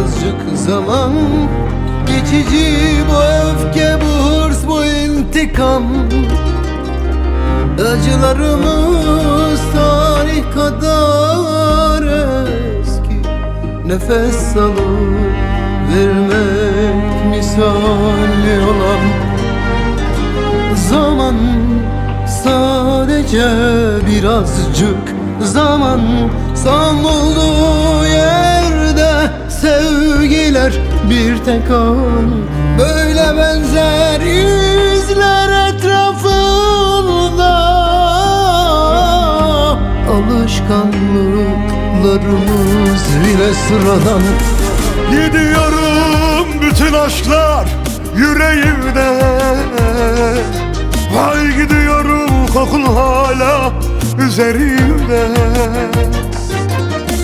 birazcık zaman. Geçici bu öfke, bu hırs, bu intikam. Acılarımız tarih kadar eski. Nefes alıp vermek misali olan zaman. Sadece birazcık zaman. Son olduğu yerde sevgiler bir tek an. Böyle benzer yüzler etrafında. Alışkanlıklarımız bile sıradan. Gidiyorum bütün aşklar yüreğimde. Vay gidiyorum kokun hala üzerimde.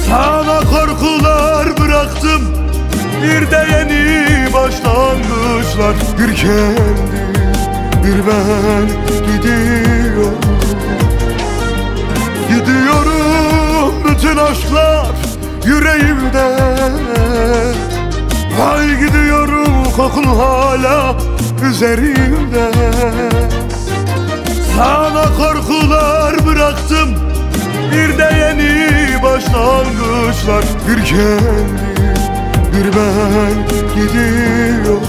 Sana korkular bıraktım, bir de yeni başlangıçlar. Bir kendim, bir ben gidiyorum. Gidiyorum bütün aşklar yüreğimde. Vay gidiyorum kokun hala üzerimde. Sana korkular bıraktım, bir de yeni başlangıçlar. Bir kendim, bir ben gidiyorum.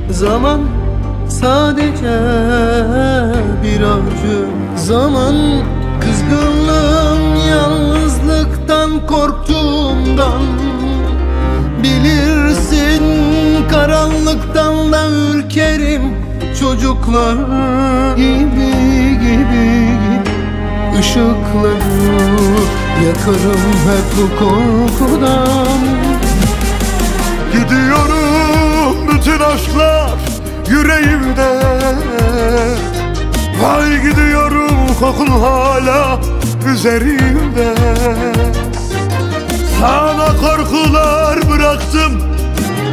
Zaman sadece birazcık zaman. Kızgınlığım yalnızlıktan korktuğumdan. Bilirsin karanlıktan da ürkerim. Çocuklar gibi Işıkları yakarım hep bu korkudan. Gidiyorum bütün aşklar yüreğimde. Vay gidiyorum kokun hala üzerimde. Sana korkular bıraktım,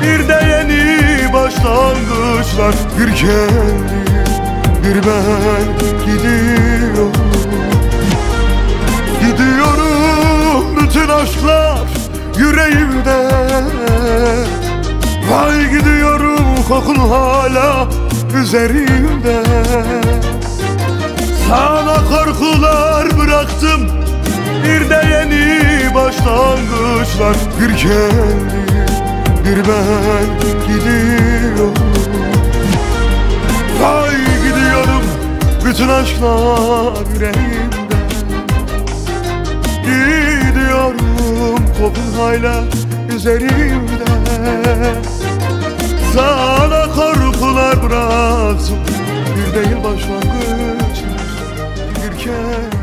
bir de yeni başlangıçlar. Bir kendim, bir ben gidiyorum. Gidiyorum bütün aşklar yüreğimde. Vay gidiyorum kokun hala üzerimde. Sana korkular bıraktım, bir de yeni başlangıçlar. Bir kendim, bir ben gidiyorum. Vay gidiyorum bütün aşklar yüreğimde. Gidiyorum kokun hala üzerimde. Sana korkular bıraktım, bir değil başlangıç, bir kez.